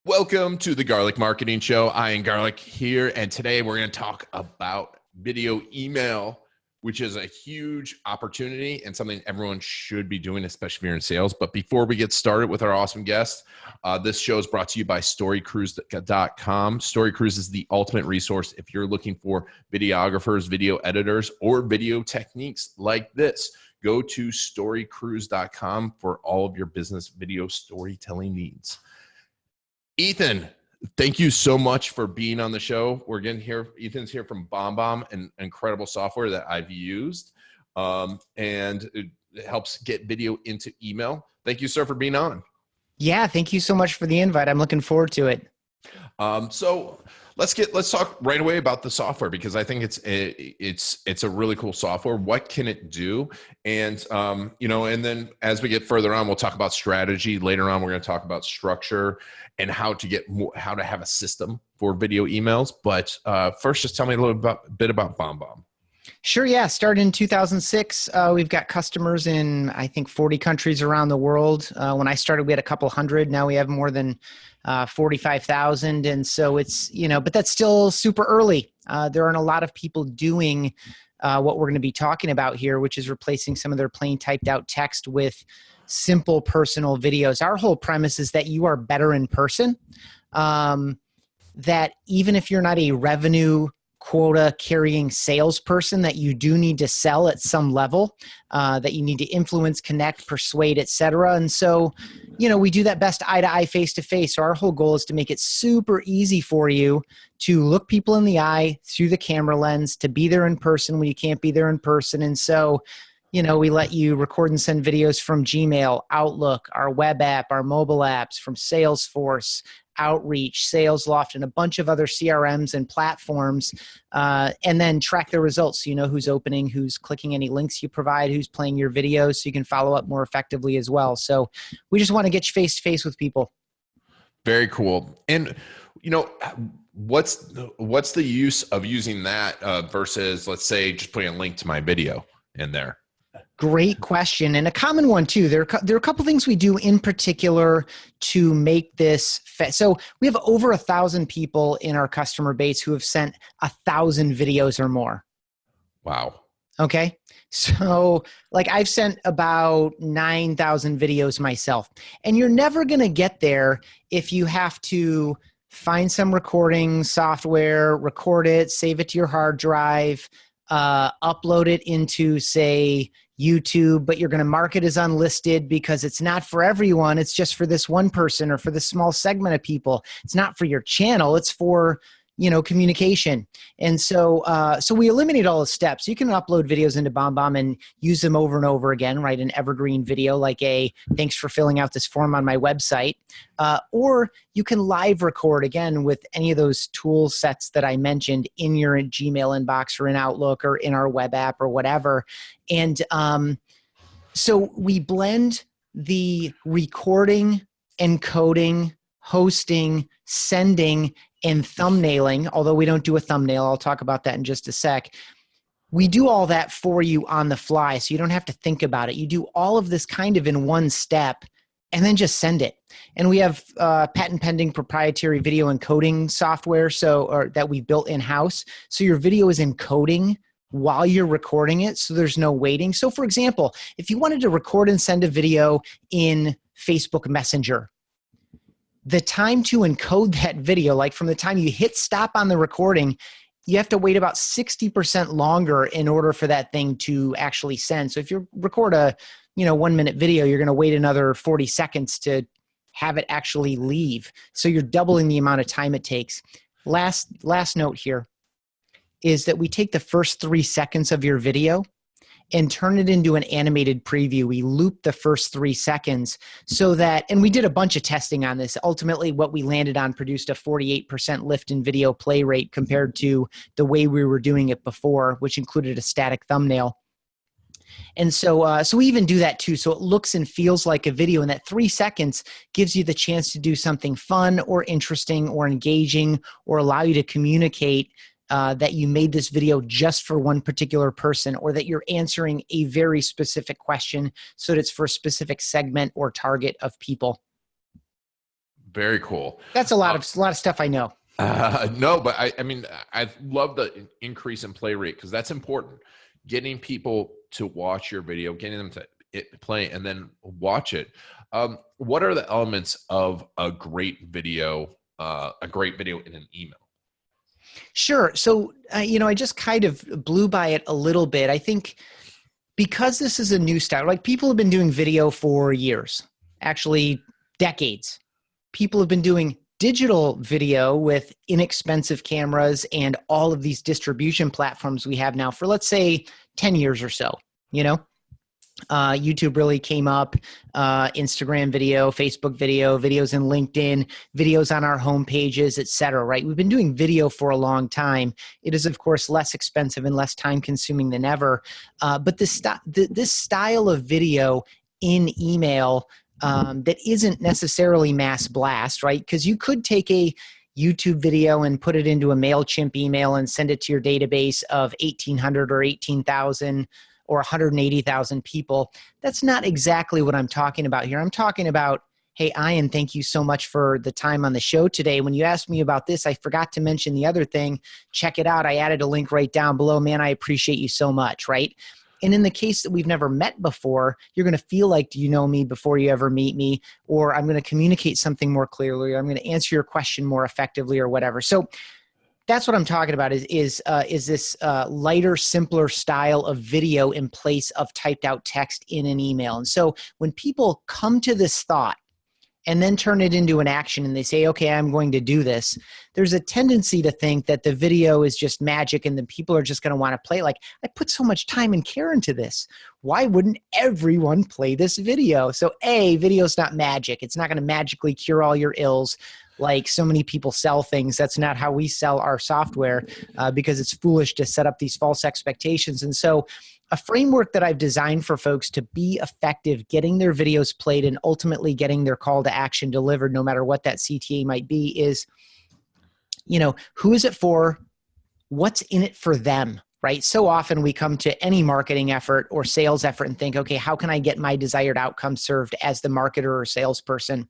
Welcome to the Garlic Marketing Show. I am Garlic here, and today we're going to talk about video email, which is a huge opportunity and something everyone should be doing, especially if you're in sales. But before we get started with our awesome guest, this show is brought to you by StoryCrews.com. StoryCrews is the ultimate resource if you're looking for videographers, video editors, or video techniques like this. Go to StoryCrews.com for all of your business video storytelling needs. Ethan, thank you so much for being on the show. We're getting here. Ethan's here from BombBomb, an incredible software that I've used, and it helps get video into email. Thank you, sir, for being on. Yeah, thank you so much for the invite. I'm looking forward to it. So let's talk right away about the software, because I think it's a really cool software. What can it do? And and then as we get further on, we'll talk about strategy. Later on, we're going to talk about structure and how to have a system for video emails. But first, just tell me a little bit about BombBomb. Sure, yeah. Started in 2006. We've got customers in, I think, 40 countries around the world. When I started, we had a couple hundred. Now we have more than 45,000. And so it's, but that's still super early. There aren't a lot of people doing what we're going to be talking about here, which is replacing some of their plain typed out text with simple personal videos. Our whole premise is that you are better in person, that even if you're not a revenue quota carrying salesperson, that you do need to sell at some level, that you need to influence, connect, persuade, etc. And so, we do that best eye to eye, face to face. So our whole goal is to make it super easy for you to look people in the eye through the camera lens, to be there in person when you can't be there in person. And so, we let you record and send videos from Gmail, Outlook, our web app, our mobile apps, from Salesforce, Outreach, SalesLoft, and a bunch of other CRMs and platforms, and then track the results. So you know who's opening, who's clicking any links you provide, who's playing your videos, so you can follow up more effectively as well. So we just want to get you face to face with people. Very cool. And what's the use of using that versus, let's say, just putting a link to my video in there? Great question, and a common one too. There are a couple things we do in particular to make this so we have over 1,000 people in our customer base who have sent 1,000 videos or more. Wow. Okay, so I've sent about 9,000 videos myself, and you're never going to get there if you have to find some recording software, record it, save it to your hard drive, upload it into, say, YouTube, but you're going to mark it as unlisted because it's not for everyone. It's just for this one person or for this small segment of people. It's not for your channel. It's for, communication. And so we eliminate all the steps. You can upload videos into BombBomb and use them over and over again, right? An evergreen video like thanks for filling out this form on my website. Or you can live record, again, with any of those tool sets that I mentioned in your Gmail inbox or in Outlook or in our web app or whatever. And so we blend the recording, encoding, hosting, sending, and thumbnailing, although we don't do a thumbnail. I'll talk about that in just a sec. We do all that for you on the fly, so you don't have to think about it. You do all of this kind of in one step, and then just send it. And we have patent pending proprietary video encoding software that we built in-house. So your video is encoding while you're recording it, so there's no waiting. So for example, if you wanted to record and send a video in Facebook Messenger, the time to encode that video, like from the time you hit stop on the recording, you have to wait about 60% longer in order for that thing to actually send. So if you record a 1-minute video, you're going to wait another 40 seconds to have it actually leave. So you're doubling the amount of time it takes. Last note here is that we take the first 3 seconds of your video and turn it into an animated preview. We loop the first 3 seconds so that, and we did a bunch of testing on this. Ultimately, what we landed on produced a 48% lift in video play rate compared to the way we were doing it before, which included a static thumbnail. And so we even do that too. So it looks and feels like a video, and that 3 seconds gives you the chance to do something fun or interesting or engaging or allow you to communicate that you made this video just for one particular person, or that you're answering a very specific question so that it's for a specific segment or target of people. Very cool. That's a lot of stuff I know. No, but I mean, I love the increase in play rate because that's important. Getting people to watch your video, getting them to play and then watch it. What are the elements of a great video in an email? Sure. So, I just kind of blew by it a little bit. I think because this is a new style, like people have been doing video for years, actually decades. People have been doing digital video with inexpensive cameras and all of these distribution platforms we have now for, let's say, 10 years or so. YouTube really came up, Instagram video, Facebook video, videos in LinkedIn, videos on our home pages, et cetera, right? We've been doing video for a long time. It is, of course, less expensive and less time consuming than ever. But this style of video in email that isn't necessarily mass blast, right? Because you could take a YouTube video and put it into a MailChimp email and send it to your database of 1,800 or 18,000 or 180,000 people. That's not exactly what I'm talking about here. I'm talking about, hey, Ian, thank you so much for the time on the show today. When you asked me about this, I forgot to mention the other thing. Check it out. I added a link right down below. Man, I appreciate you so much, right? And in the case that we've never met before, you're going to feel like, do you know me before you ever meet me? Or I'm going to communicate something more clearly, or I'm going to answer your question more effectively or whatever. So that's what I'm talking about is this lighter, simpler style of video in place of typed out text in an email. And so when people come to this thought and then turn it into an action and they say, okay, I'm going to do this, there's a tendency to think that the video is just magic and then people are just going to want to play. Like, I put so much time and care into this. Why wouldn't everyone play this video? So video's not magic. It's not going to magically cure all your ills like so many people sell things. That's not how we sell our software because it's foolish to set up these false expectations. And so a framework that I've designed for folks to be effective getting their videos played and ultimately getting their call to action delivered, no matter what that CTA might be, is, who is it for? What's in it for them, right? So often we come to any marketing effort or sales effort and think, okay, how can I get my desired outcome served as the marketer or salesperson?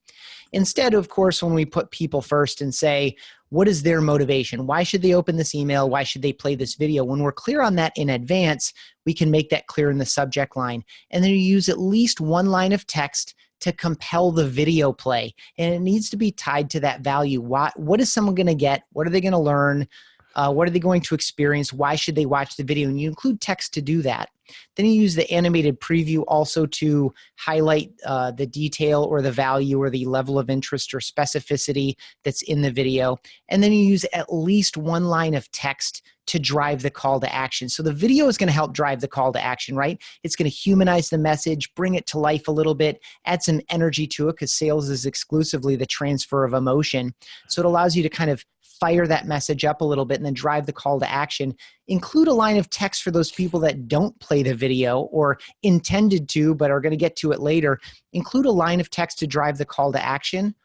Instead, of course, when we put people first and say, what is their motivation? Why should they open this email? Why should they play this video? When we're clear on that in advance, we can make that clear in the subject line. And then you use at least one line of text to compel the video play. And it needs to be tied to that value. What is someone going to get? What are they going to learn? What are they going to experience? Why should they watch the video? And you include text to do that. Then you use the animated preview also to highlight the detail or the value or the level of interest or specificity that's in the video. And then you use at least one line of text to drive the call to action. So the video is going to help drive the call to action, right? It's going to humanize the message, bring it to life a little bit, add some energy to it, because sales is exclusively the transfer of emotion. So it allows you to kind of fire that message up a little bit and then drive the call to action. Include a line of text for those people that don't play the video or intended to but are going to get to it later. Include a line of text to drive the call to action.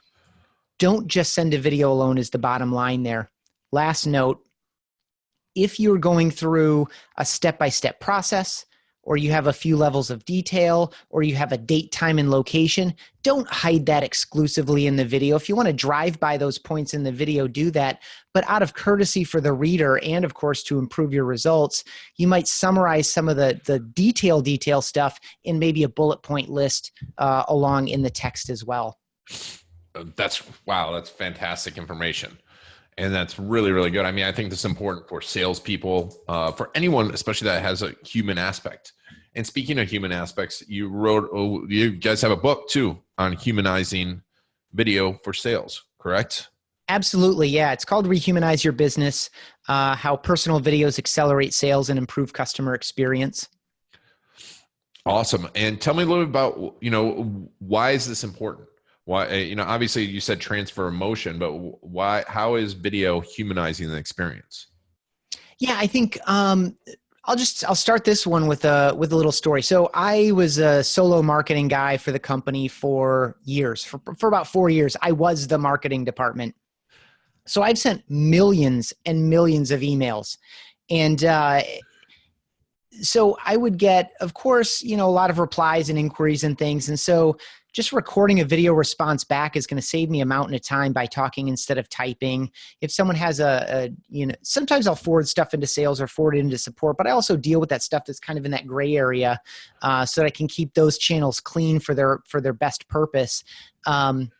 Don't just send a video alone is the bottom line there. Last note, if you're going through a step-by-step process, or you have a few levels of detail, or you have a date, time, and location, don't hide that exclusively in the video. If you want to drive by those points in the video, do that. But out of courtesy for the reader and, of course, to improve your results, you might summarize some of the detail stuff in maybe a bullet point list along in the text as well. That's fantastic information. And that's really, really good. I mean, I think this is important for salespeople, for anyone, especially that has a human aspect. And speaking of human aspects, you guys have a book too on humanizing video for sales, correct? Absolutely. Yeah. It's called Rehumanize Your Business, how personal videos accelerate sales and improve customer experience. Awesome. And tell me a little bit about, why is this important? Why, obviously you said transfer emotion, but why, how is video humanizing the experience? Yeah, I think, I'll start this one with a little story. So I was a solo marketing guy for the company for years, for about 4 years. I was the marketing department. So I've sent millions and millions of emails. And, so I would get, of course, a lot of replies and inquiries and things. And so just recording a video response back is going to save me a mountain of time by talking instead of typing. If someone has sometimes I'll forward stuff into sales or forward it into support, but I also deal with that stuff that's kind of in that gray area, so that I can keep those channels clean for their best purpose,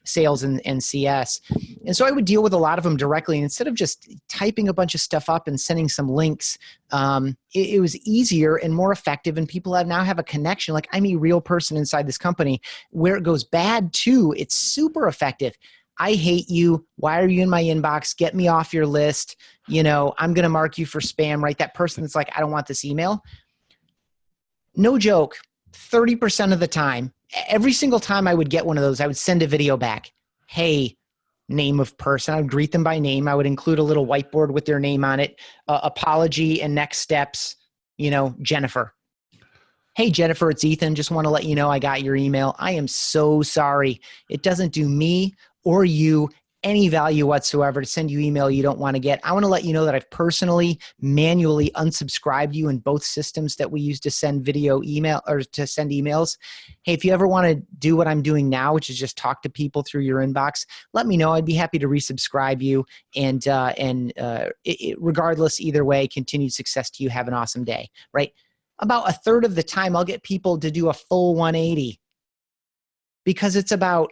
sales and CS. And so I would deal with a lot of them directly. And instead of just typing a bunch of stuff up and sending some links, it was easier and more effective. And people now have a connection. Like, I'm a real person inside this company. Where it goes bad too, it's super effective. I hate you. Why are you in my inbox? Get me off your list. I'm going to mark you for spam, right? That person that's like, I don't want this email. No joke. 30% of the time, every single time I would get one of those, I would send a video back. Hey, name of person. I would greet them by name. I would include a little whiteboard with their name on it. Apology and next steps, Jennifer. Hey, Jennifer, it's Ethan. Just want to let you know I got your email. I am so sorry. It doesn't do me or you any value whatsoever to send you email you don't want to get. I want to let you know that I've personally manually unsubscribed you in both systems that we use to send video email or to send emails. Hey, if you ever want to do what I'm doing now, which is just talk to people through your inbox, let me know. I'd be happy to resubscribe you. And regardless, either way, continued success to you. Have an awesome day, right? About a third of the time, I'll get people to do a full 180 because it's about,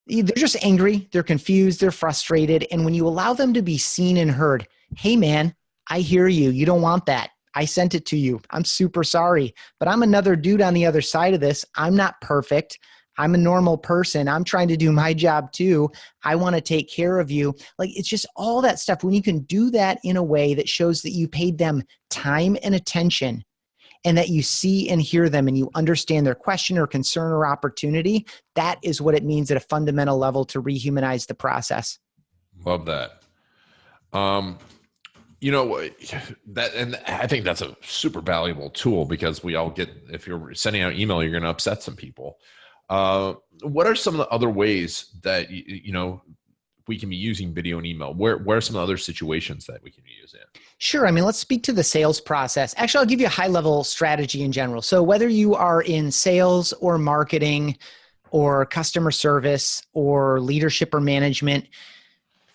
they're just angry, they're confused, they're frustrated. And when you allow them to be seen and heard, hey man, I hear you. You don't want that. I sent it to you. I'm super sorry, but I'm another dude on the other side of this. I'm not perfect. I'm a normal person. I'm trying to do my job too. I want to take care of you. Like, it's just all that stuff. When you can do that in a way that shows that you paid them time and attention, and that you see and hear them and you understand their question or concern or opportunity, that is what it means at a fundamental level to rehumanize the process. Love that. And I think that's a super valuable tool because we all get, if you're sending out email, you're going to upset some people. What are some of the other ways that, we can be using video and email? Where are some other situations that we can use it? Sure. I mean, let's speak to the sales process. Actually, I'll give you a high-level strategy in general. So whether you are in sales or marketing or customer service or leadership or management,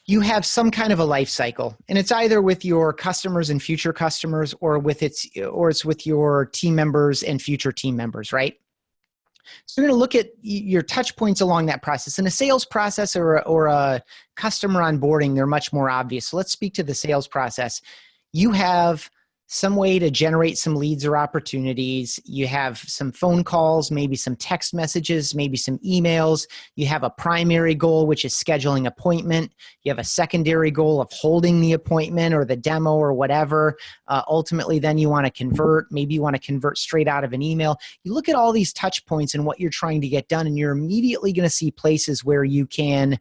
you have some kind of a life cycle. And it's either with your customers and future customers or it's with your team members and future team members, right? So you're going to look at your touch points along that process. In a sales process or a customer onboarding, they're much more obvious. So let's speak to the sales process. You have some way to generate some leads or opportunities. You have some phone calls, maybe some text messages, maybe some emails. You have a primary goal, which is scheduling appointment. You have a secondary goal of holding the appointment or the demo or whatever. Ultimately, then you want to convert. Maybe you want to convert straight out of an email. You look at all these touch points and what you're trying to get done, and you're immediately going to see places where you can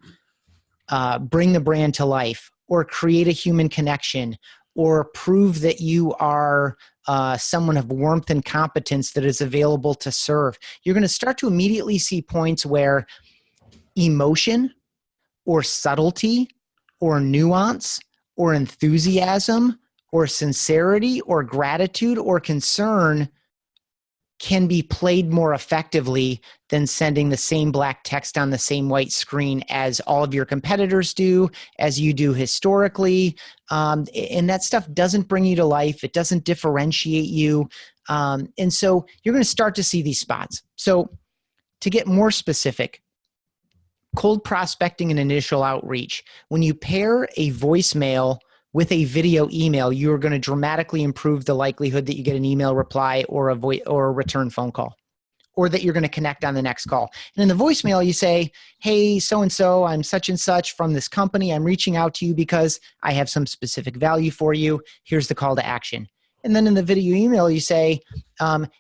bring the brand to life or create a human connection or prove that you are someone of warmth and competence that is available to serve. You're going to start to immediately see points where emotion or subtlety or nuance or enthusiasm or sincerity or gratitude or concern can be played more effectively than sending the same black text on the same white screen as all of your competitors do, as you do historically. And that stuff doesn't bring you to life. It doesn't differentiate you. And so you're going to start to see these spots. So to get more specific, cold prospecting and initial outreach. When you pair a voicemail with a video email, you're going to dramatically improve the likelihood that you get an email reply or a return phone call, or that you're going to connect on the next call. And in the voicemail, you say, hey, so-and-so, I'm such and such from this company. I'm reaching out to you because I have some specific value for you. Here's the call to action. And then in the video email, you say,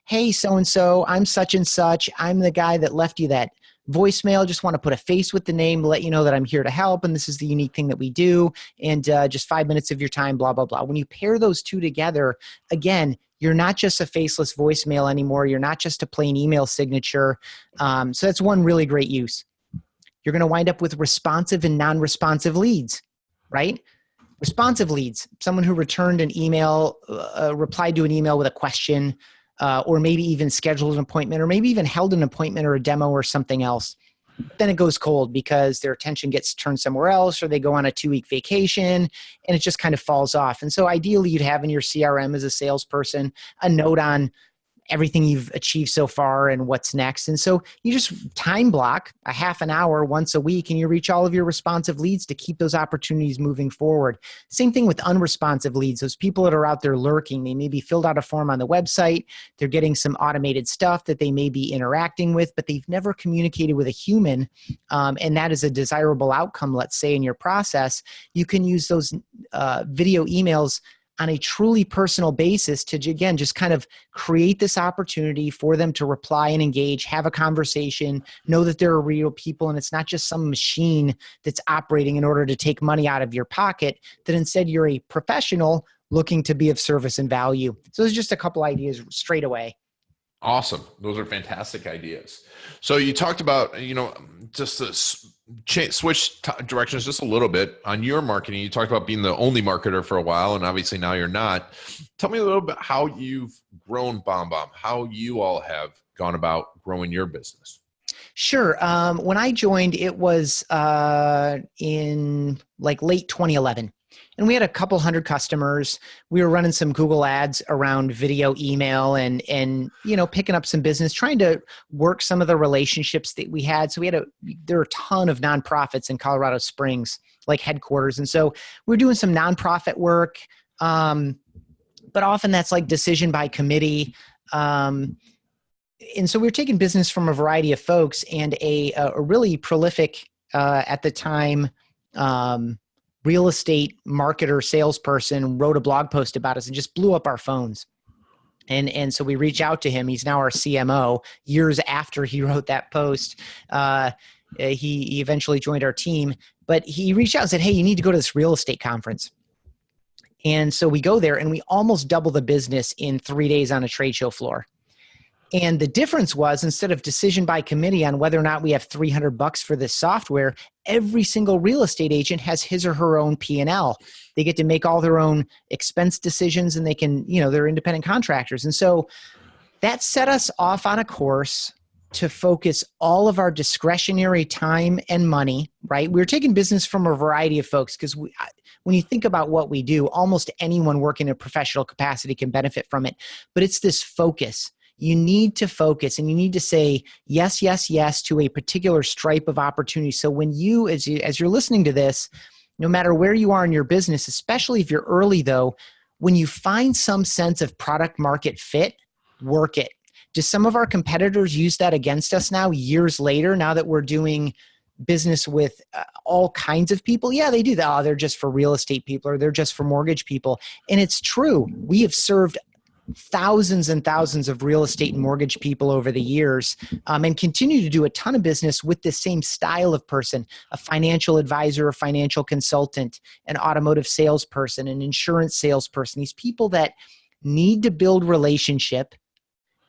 hey, so-and-so, I'm such and such. I'm the guy that left you that voicemail. Just want to put a face with the name, let you know that I'm here to help. And this is the unique thing that we do. And just 5 minutes of your time, blah, blah, blah. When you pair those two together, again, you're not just a faceless voicemail anymore. You're not just a plain email signature. So that's one really great use. You're going to wind up with responsive and non-responsive leads, right? Responsive leads, someone who returned an email, replied to an email with a question, or maybe even scheduled an appointment, or maybe even held an appointment or a demo or something else. Then it goes cold because their attention gets turned somewhere else, or they go on a 2-week vacation and it just kind of falls off. And so ideally you'd have in your CRM as a salesperson a note on everything you've achieved so far and what's next. And so you just time block a half an hour once a week and you reach all of your responsive leads to keep those opportunities moving forward. Same thing with unresponsive leads. Those people that are out there lurking, they maybe filled out a form on the website. They're getting some automated stuff that they may be interacting with, but they've never communicated with a human. And that is a desirable outcome, let's say, in your process. You can use those video emails on a truly personal basis to, again, just kind of create this opportunity for them to reply and engage, have a conversation, know that there are real people and it's not just some machine that's operating in order to take money out of your pocket, that instead you're a professional looking to be of service and value. So there's just a couple ideas straight away. Awesome. Those are fantastic ideas. So you talked about, just to switch directions just a little bit on your marketing. You talked about being the only marketer for a while, and obviously now you're not. Tell me a little bit how you've grown BombBomb, how you all have gone about growing your business. Sure. When I joined, it was in like late 2011. And we had a couple hundred customers. We were running some Google ads around video email and picking up some business, trying to work some of the relationships that we had. So there were a ton of nonprofits in Colorado Springs, like headquarters. And so we were doing some nonprofit work, but often that's like decision by committee. And so we were taking business from a variety of folks, and a really prolific, at the time, real estate marketer salesperson wrote a blog post about us and just blew up our phones. And so we reach out to him. He's now our CMO. Years after he wrote that post, he eventually joined our team. But he reached out and said, "Hey, you need to go to this real estate conference." And so we go there and we almost double the business in 3 days on a trade show floor. And the difference was, instead of decision by committee on whether or not we have $300 for this software, every single real estate agent has his or her own P&L. They get to make all their own expense decisions, and they can, they're independent contractors. And so that set us off on a course to focus all of our discretionary time and money, right? We were taking business from a variety of folks, because when you think about what we do, almost anyone working in a professional capacity can benefit from it. But it's this focus. You need to focus, and you need to say yes, yes, yes to a particular stripe of opportunity. So when as you're listening to this, no matter where you are in your business, especially if you're early though, when you find some sense of product market fit, work it. Do some of our competitors use that against us now, years later, now that we're doing business with all kinds of people? Yeah, they do that. Oh, they're just for real estate people, or they're just for mortgage people. And it's true. We have served thousands and thousands of real estate and mortgage people over the years, and continue to do a ton of business with the same style of person: a financial advisor, a financial consultant, an automotive salesperson, an insurance salesperson. These people that need to build relationship,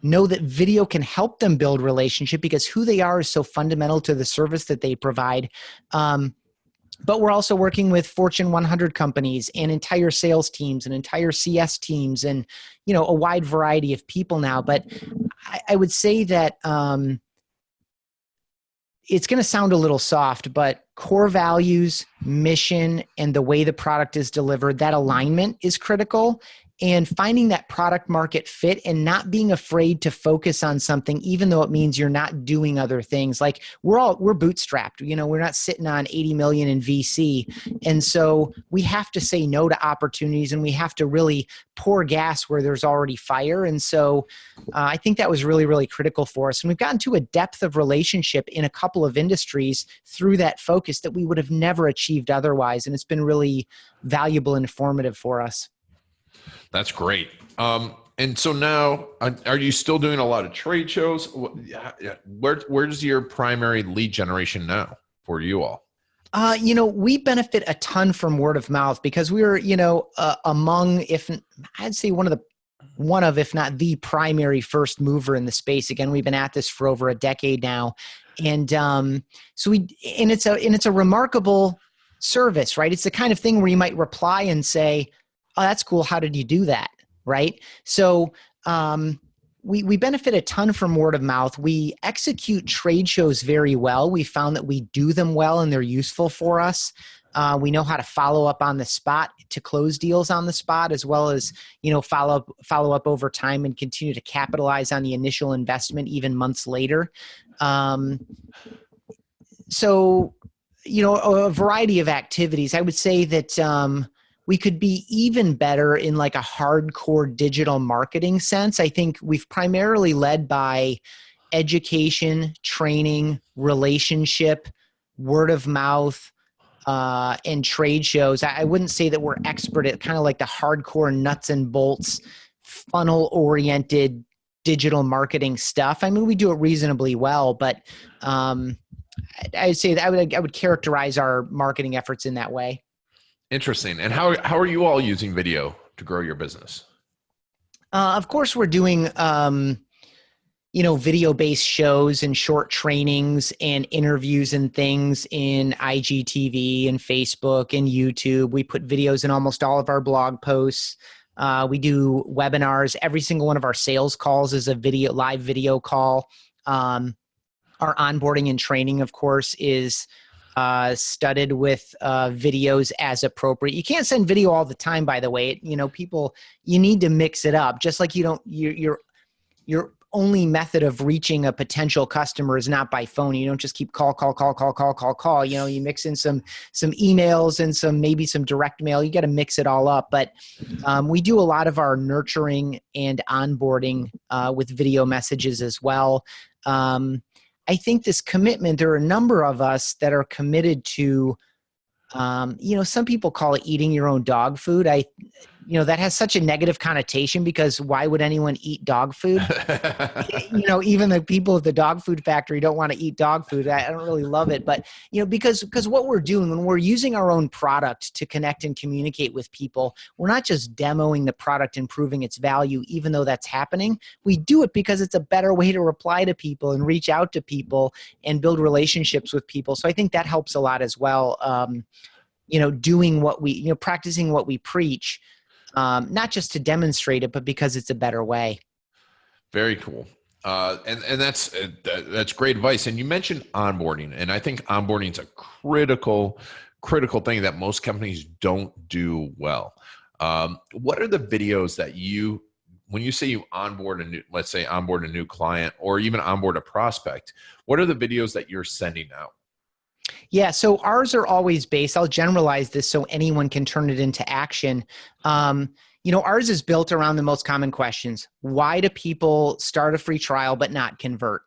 know that video can help them build relationship because who they are is so fundamental to the service that they provide. But we're also working with Fortune 100 companies and entire sales teams and entire CS teams and, a wide variety of people now. But I would say that it's going to sound a little soft, but core values, mission, and the way the product is delivered, that alignment is critical. And finding that product market fit and not being afraid to focus on something, even though it means you're not doing other things. Like we're bootstrapped, we're not sitting on 80 million in VC. And so we have to say no to opportunities, and we have to really pour gas where there's already fire. And so I think that was really, really critical for us. And we've gotten to a depth of relationship in a couple of industries through that focus that we would have never achieved otherwise. And it's been really valuable and informative for us. That's great. And so now, are you still doing a lot of trade shows? Where's your primary lead generation now for you all? We benefit a ton from word of mouth because we were, among, I'd say one of, if not the primary first mover in the space. Again, we've been at this for over a decade now. And it's a remarkable service, right? It's the kind of thing where you might reply and say, "Oh, that's cool. How did you do that?" Right? So we benefit a ton from word of mouth. We execute trade shows very well. We found that we do them well and they're useful for us. We know how to follow up on the spot to close deals on the spot, as well as, follow up over time and continue to capitalize on the initial investment even months later. So, a variety of activities. I would say that we could be even better in like a hardcore digital marketing sense. I think we've primarily led by education, training, relationship, word of mouth, and trade shows. I wouldn't say that we're expert at kind of like the hardcore nuts and bolts, funnel-oriented digital marketing stuff. I mean, we do it reasonably well, but I'd say that I would characterize our marketing efforts in that way. Interesting. And how are you all using video to grow your business? Of course, we're doing video-based shows and short trainings and interviews and things in IGTV and Facebook and YouTube. We put videos in almost all of our blog posts. We do webinars. Every single one of our sales calls is a live video call. Our onboarding and training, of course, is studded with videos as appropriate. You can't send video all the time, by the way. People, you need to mix it up. Just like your only method of reaching a potential customer is not by phone. You don't just keep call. You mix in some emails and maybe some direct mail. You got to mix it all up. But we do a lot of our nurturing and onboarding with video messages as well. I think this commitment, there are a number of us that are committed to, some people call it eating your own dog food. That has such a negative connotation because why would anyone eat dog food? Even the people at the dog food factory don't want to eat dog food. I don't really love it, but because what we're doing when we're using our own product to connect and communicate with people, we're not just demoing the product and proving its value, even though that's happening. We do it because it's a better way to reply to people and reach out to people and build relationships with people. So I think that helps a lot as well. Doing what we, practicing what we preach. Not just to demonstrate it, but because it's a better way. Very cool. And that's great advice. And you mentioned onboarding, and I think onboarding is a critical thing that most companies don't do well. What are the videos that when you say you onboard let's say onboard a new client or even onboard a prospect, what are the videos that you're sending out? Yeah, so ours are always based. I'll generalize this so anyone can turn it into action. Ours is built around the most common questions. Why do people start a free trial but not convert?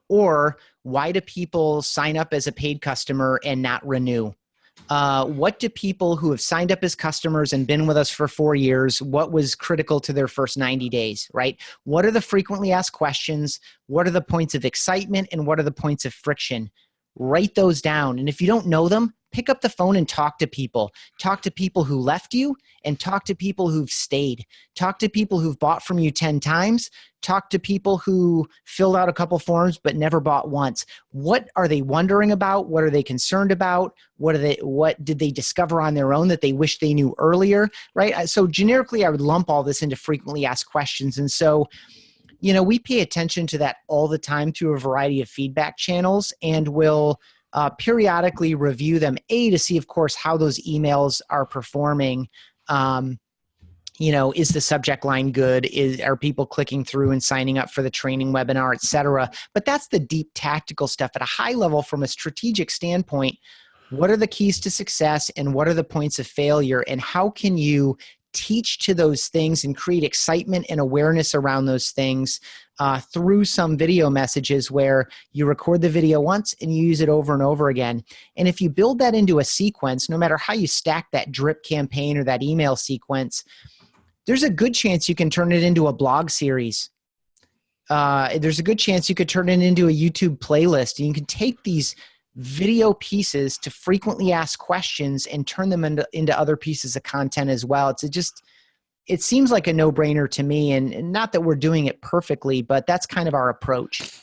Or why do people sign up as a paid customer and not renew? What do people who have signed up as customers and been with us for 4 years, what was critical to their first 90 days, right? What are the frequently asked questions? What are the points of excitement? And what are the points of friction? Write those down. And if you don't know them, pick up the phone and talk to people. Talk to people who left you and talk to people who've stayed. Talk to people who've bought from you 10 times. Talk to people who filled out a couple forms but never bought once. What are they wondering about? What are they concerned about? What did they discover on their own that they wish they knew earlier, right? So generically, I would lump all this into frequently asked questions. And so we pay attention to that all the time through a variety of feedback channels, and will periodically review them, to see, of course, how those emails are performing. Is the subject line good? Are people clicking through and signing up for the training webinar, et cetera? But that's the deep tactical stuff. At a high level, from a strategic standpoint, what are the keys to success and what are the points of failure, and how can you teach to those things and create excitement and awareness around those things through some video messages where you record the video once and you use it over and over again. And if you build that into a sequence, no matter how you stack that drip campaign or that email sequence, there's a good chance you can turn it into a blog series. There's a good chance you could turn it into a YouTube playlist. And you can take these video pieces to frequently asked questions and turn them into other pieces of content as well. It seems like a no-brainer to me, and not that we're doing it perfectly, but that's kind of our approach.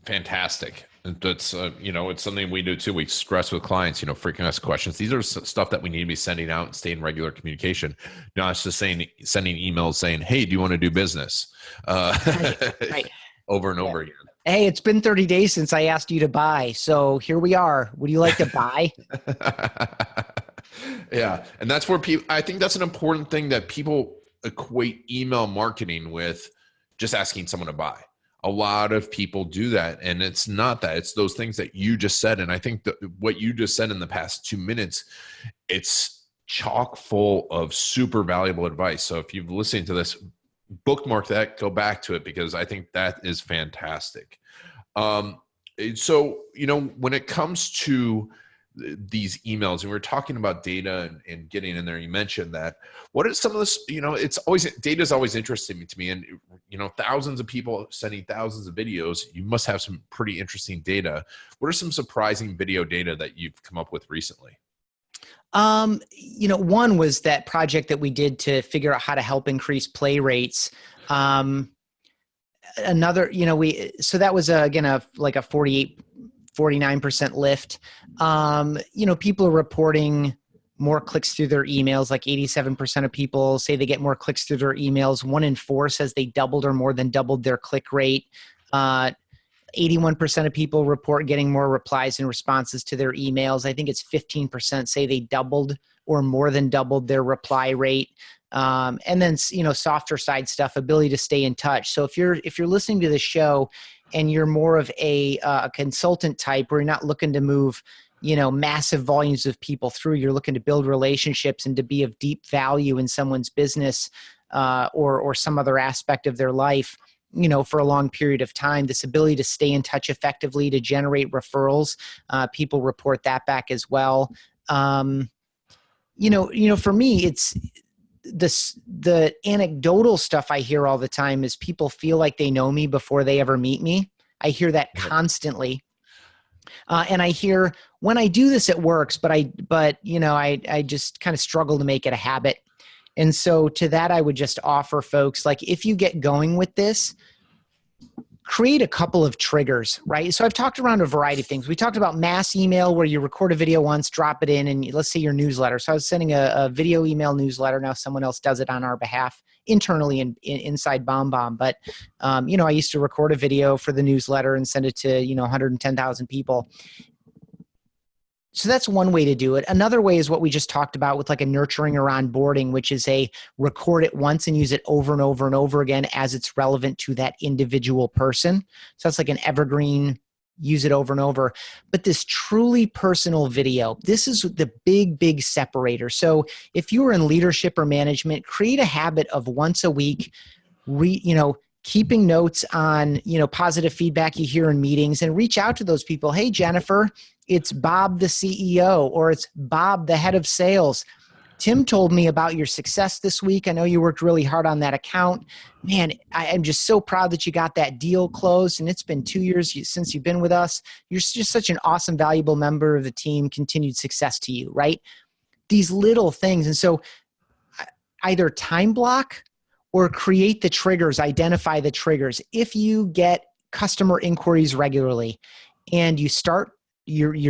Fantastic. And that's, it's something we do too. We stress with clients, frequent ask questions. These are stuff that we need to be sending out and stay in regular communication, not just sending emails saying, "Hey, do you want to do business?" Right. Right. Over and Yeah. over again. Hey, it's been 30 days since I asked you to buy. So here we are. Would you like to buy? Yeah. And that's where I think that's an important thing, that people equate email marketing with just asking someone to buy. A lot of people do that, and it's not that. It's those things that you just said. And I think that what you just said in the past 2 minutes, it's chock full of super valuable advice. So if you've listened to this, bookmark that, go back to it, because I think that is fantastic. So, when it comes to these emails, and we're talking about data and getting in there, you mentioned that. What are some of this, data is always interesting to me. And, thousands of people sending thousands of videos, you must have some pretty interesting data. What are some surprising video data that you've come up with recently? One was that project that we did to figure out how to help increase play rates. Another, so that was again, like a 49% lift. People are reporting more clicks through their emails. Like 87% of people say they get more clicks through their emails. 1 in 4 says they doubled or more than doubled their click rate. 81% of people report getting more replies and responses to their emails. I think it's 15% say they doubled or more than doubled their reply rate. And then, softer side stuff, ability to stay in touch. So if you're listening to the show and you're more of a consultant type, where you're not looking to move, massive volumes of people through, you're looking to build relationships and to be of deep value in someone's business, or some other aspect of their life, for a long period of time, this ability to stay in touch effectively, to generate referrals, people report that back as well. For me, it's the anecdotal stuff I hear all the time is people feel like they know me before they ever meet me. I hear that constantly. And I hear, when I do this, it works, but I just kind of struggle to make it a habit. And so to that, I would just offer folks, like, if you get going with this, create a couple of triggers, right? So I've talked around a variety of things. We talked about mass email, where you record a video once, drop it in, and let's say your newsletter. So I was sending a video email newsletter. Now someone else does it on our behalf internally inside BombBomb. But, I used to record a video for the newsletter and send it to, 110,000 people. So that's one way to do it. Another way is what we just talked about with like a nurturing or onboarding, which is a record it once and use it over and over and over again as it's relevant to that individual person. So that's like an evergreen, use it over and over. But this truly personal video, this is the big separator. So if you are in leadership or management, create a habit of once a week, keeping notes on, positive feedback you hear in meetings, and reach out to those people. Hey, Jennifer, it's Bob, the CEO, or it's Bob, the head of sales. Tim told me about your success this week. I know you worked really hard on that account. Man, I'm just so proud that you got that deal closed, and it's been 2 years since you've been with us. You're just such an awesome, valuable member of the team. Continued success to you, right? These little things. And so either time block or create the triggers, identify the triggers. If you get customer inquiries regularly and you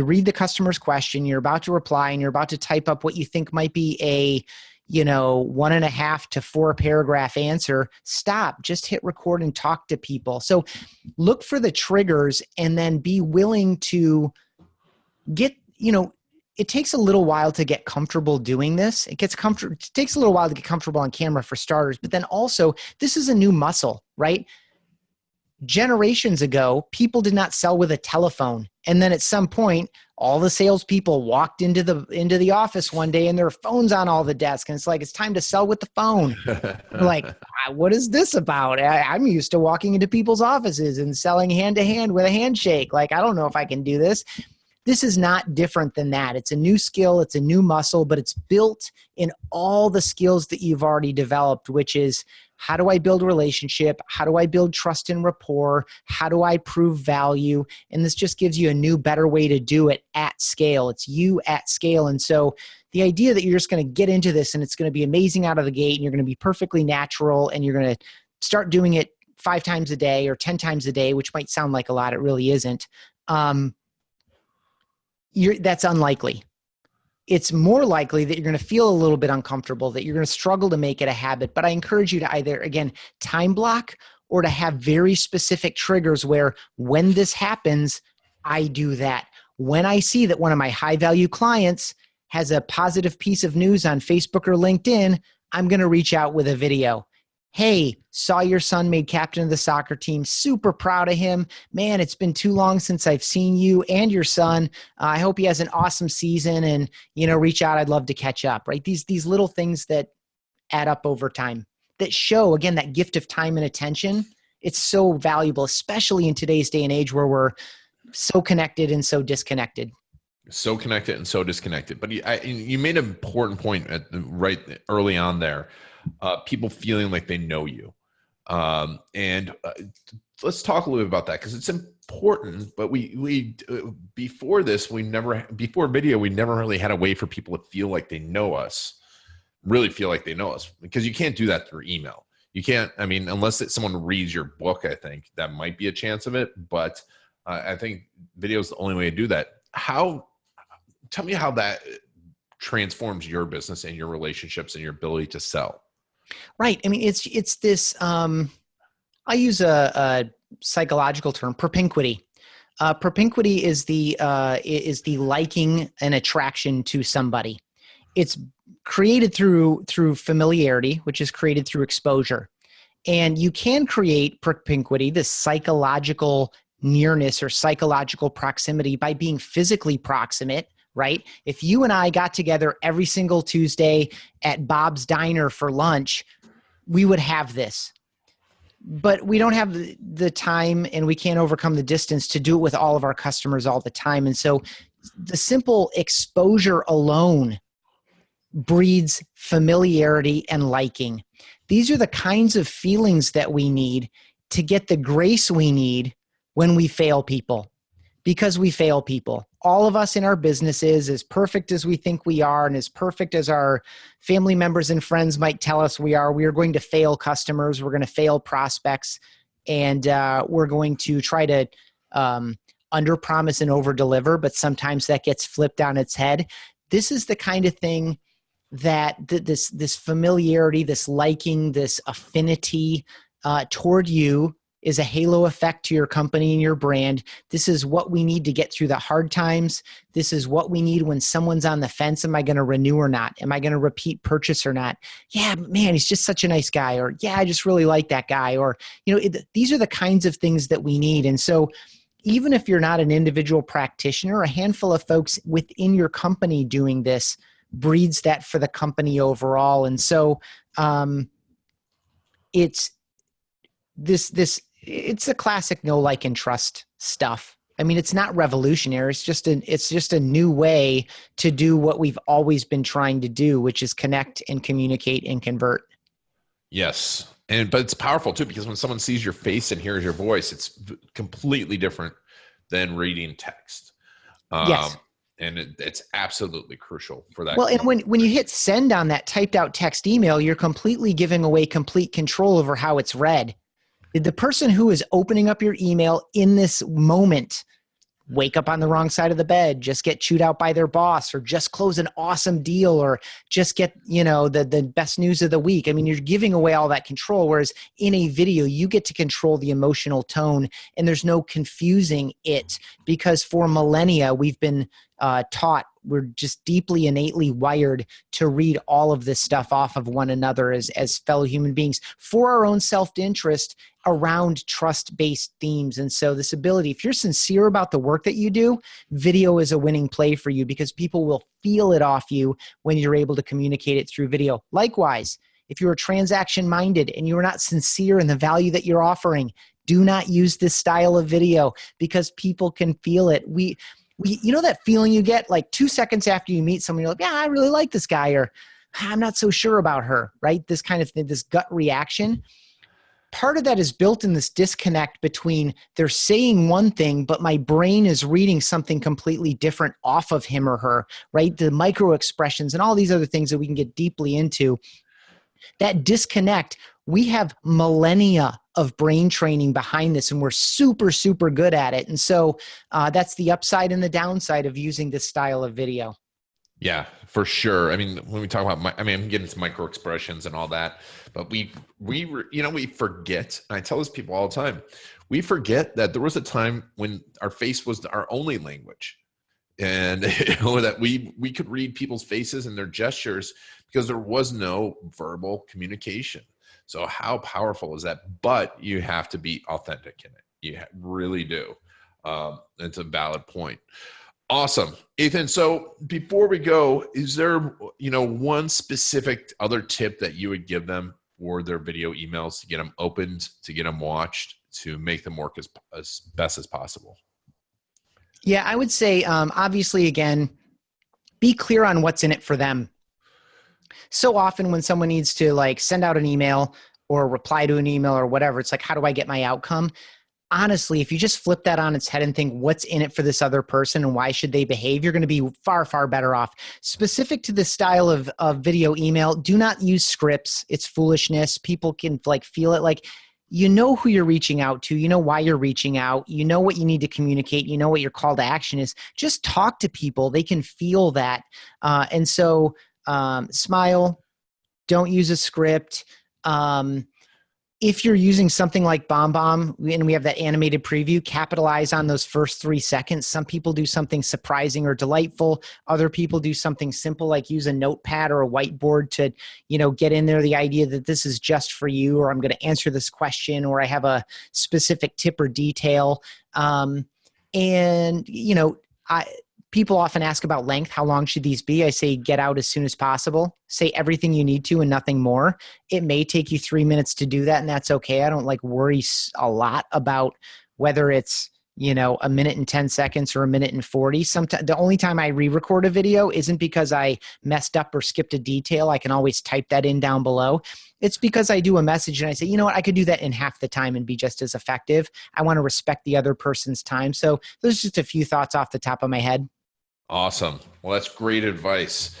read the customer's question, you're about to reply, and you're about to type up what you think might be a 1.5 to 4 paragraph answer, stop, just hit record and talk to people. So look for the triggers, and then be willing to get, it takes a little while to get comfortable doing this. It takes a little while to get comfortable on camera, for starters, but then also this is a new muscle, right? Generations ago, people did not sell with a telephone. And then at some point, all the salespeople walked into the office one day and there were phones on all the desks. And it's like, it's time to sell with the phone. Like, what is this about? I'm used to walking into people's offices and selling hand to hand with a handshake. Like, I don't know if I can do this. This is not different than that. It's a new skill. It's a new muscle, but it's built in all the skills that you've already developed, which is, how do I build a relationship? How do I build trust and rapport? How do I prove value? And this just gives you a new, better way to do it at scale. It's you at scale. And so the idea that you're just going to get into this and it's going to be amazing out of the gate, and you're going to be perfectly natural, and you're going to start doing it 5 times a day or 10 times a day, which might sound like a lot, it really isn't. that's unlikely. It's more likely that you're going to feel a little bit uncomfortable, that you're going to struggle to make it a habit. But I encourage you to either, again, time block or to have very specific triggers where when this happens, I do that. When I see that one of my high value clients has a positive piece of news on Facebook or LinkedIn, I'm going to reach out with a video. Hey, saw your son made captain of the soccer team. Super proud of him. Man, it's been too long since I've seen you and your son. I hope he has an awesome season and, reach out. I'd love to catch up, right? These little things that add up over time that show, again, that gift of time and attention. It's so valuable, especially in today's day and age where we're so connected and so disconnected. So connected and so disconnected. But you made an important point right early on there. People feeling like they know you. And let's talk a little bit about that because it's important. But we before video, we never really had a way for people to feel like they know us, really feel like they know us, because you can't do that through email. You can't, unless someone reads your book, I think that might be a chance of it. But I think video is the only way to do that. Tell me how that transforms your business and your relationships and your ability to sell. Right. It's this, I use a psychological term, propinquity. Propinquity is the liking and attraction to somebody. It's created through familiarity, which is created through exposure. And you can create propinquity, this psychological nearness or psychological proximity, by being physically proximate, right? If you and I got together every single Tuesday at Bob's Diner for lunch, we would have this. But we don't have the time and we can't overcome the distance to do it with all of our customers all the time. And so the simple exposure alone breeds familiarity and liking. These are the kinds of feelings that we need to get the grace we need when we fail people, because we fail people. All of us in our businesses, as perfect as we think we are and as perfect as our family members and friends might tell us we are going to fail customers. We're going to fail prospects, and we're going to try to under promise and over deliver, but sometimes that gets flipped on its head. This is the kind of thing that this familiarity, this liking, this affinity toward you is a halo effect to your company and your brand. This is what we need to get through the hard times. This is what we need when someone's on the fence. Am I going to renew or not? Am I going to repeat purchase or not? Yeah, man, he's just such a nice guy. Or yeah, I just really like that guy. Or, these are the kinds of things that we need. And so even if you're not an individual practitioner, a handful of folks within your company doing this breeds that for the company overall. And so it's the classic know, like, and trust stuff. It's not revolutionary. It's just a new way to do what we've always been trying to do, which is connect and communicate and convert. Yes. But it's powerful too, because when someone sees your face and hears your voice, it's completely different than reading text. Yes. And it's absolutely crucial for that. Well, and when you hit send on that typed out text email, you're completely giving away complete control over how it's read. Did the person who is opening up your email in this moment wake up on the wrong side of the bed, just get chewed out by their boss, or just close an awesome deal, or just get, the best news of the week? You're giving away all that control. Whereas in a video, you get to control the emotional tone, and there's no confusing it, because for millennia, we've been taught, we're just deeply innately wired to read all of this stuff off of one another as fellow human beings for our own self-interest around trust-based themes. And so this ability, if you're sincere about the work that you do, video is a winning play for you, because people will feel it off you when you're able to communicate it through video. Likewise, if you're transaction-minded and you're not sincere in the value that you're offering, do not use this style of video, because people can feel it. We that feeling you get like 2 seconds after you meet someone, you're like, yeah, I really like this guy, or I'm not so sure about her, right? This kind of thing, this gut reaction. Part of that is built in this disconnect between they're saying one thing, but my brain is reading something completely different off of him or her, right? The micro expressions and all these other things that we can get deeply into. That disconnect, we have millennia of brain training behind this, and we're super, super good at it. And so that's the upside and the downside of using this style of video. Yeah, for sure. I mean, when we talk about, I'm getting into micro expressions and all that, but we forget, and I tell this people all the time, we forget that there was a time when our face was our only language. And that we could read people's faces and their gestures because there was no verbal communication. So how powerful is that? But you have to be authentic in it. You really do. It's a valid point. Awesome, Ethan. So before we go, is there one specific other tip that you would give them for their video emails to get them opened, to get them watched, to make them work as best as possible? Yeah, I would say, obviously, again, be clear on what's in it for them. So often when someone needs to like send out an email or reply to an email or whatever, it's like, how do I get my outcome? Honestly, if you just flip that on its head and think what's in it for this other person and why should they behave, you're going to be far, far better off. Specific to this style of video email, do not use scripts. It's foolishness. People can like feel it. Like, you know who you're reaching out to, you know why you're reaching out, you know what you need to communicate, you know what your call to action is. Just talk to people. They can feel that. And so smile, don't use a script. If you're using something like BombBomb and we have that animated preview, capitalize on those first 3 seconds. Some people do something surprising or delightful. Other people do something simple like use a notepad or a whiteboard to, get in there the idea that this is just for you, or I'm going to answer this question, or I have a specific tip or detail. People often ask about length. How long should these be? I say get out as soon as possible. Say everything you need to and nothing more. It may take you 3 minutes to do that, and that's okay. I don't worry a lot about whether it's, a minute and 10 seconds or a minute and 40. Sometimes the only time I re-record a video isn't because I messed up or skipped a detail. I can always type that in down below. It's because I do a message and I say, you know what, I could do that in half the time and be just as effective. I want to respect the other person's time. So those are just a few thoughts off the top of my head. Awesome. Well, that's great advice.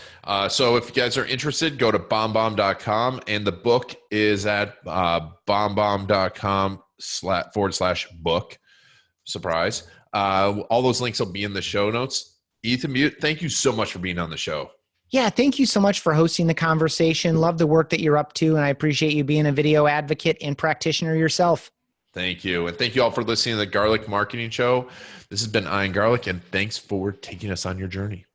So if you guys are interested, go to bombbomb.com, and the book is at bombbomb.com/book. Surprise. All those links will be in the show notes. Ethan, thank you so much for being on the show. Yeah, thank you so much for hosting the conversation. Love the work that you're up to, and I appreciate you being a video advocate and practitioner yourself. Thank you. And thank you all for listening to the Garlic Marketing Show. This has been Ian Garlic, and thanks for taking us on your journey.